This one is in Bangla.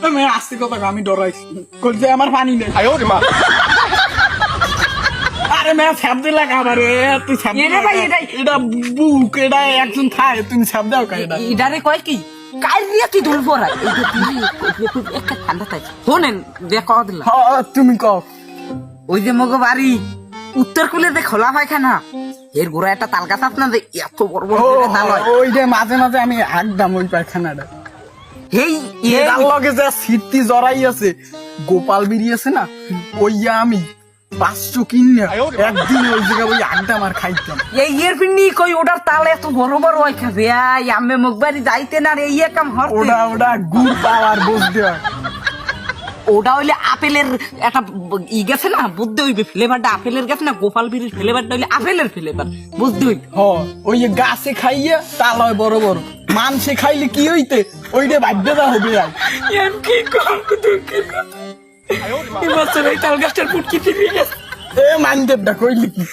আমি আসতে কথা আমি ডরাইছি বলছে আমার পানি নেই আরে মেয়ে ছ্যাপ দিলা কাবারে তুই ছ্যাপ এটা বুক এটা একজন খায় তুমি ছ্যাপ দাও কা এটা ইডারে কয় কি কাইরিয়া তুই ধুল পড়াই এই যে তুই একটা ঠান্ডা তাই শোনেন দেখ কথা দিলাম তুমি কও ওই যে মগো বাড়ি উত্তর কুলে যে খোলা পায়খানা এর গোড়া একটা তাল গাছ আপনার এত বড় বড় তাল হয় ওই যে মাঝে মাঝে আমি একদম ওই পায়খানাটা এই এর লগে যে সিটি জড়াই আছে গোপাল বেরিয়েছে না ওই আমি 500 কিনে একদিন ওই জায়গায় ওই আড্ডা মার খাইতাম এই ইয়ের পিন্নি কই ওটার তাল এত বড় বড় হয় খাবে আই আমি মুখবাড়ি যাইতে না রে ইয়ে কাম হর ওটা গুড় পাওয়ার বসতে হয় ওটা হইলে আপেলের একটা ই গেছে না বুঝতে হইবে ফ্লেভারটা আপেলের গেছে না গোপাল বিড়ির ফ্লেভারটা হইলে আপেলের ফ্লেভার বুঝতে হইবে ওই যে গাছে খাইয়ে তাল হয় বড় বড় মানসে খাইলে কি হইতে ওইটা বাধ্যতা হবে আর কি কম দুঃখের কথা এই বছর এই তাল গাছটার ফুটকি ফিরে গেছে এ মানদেবটা কইলি কি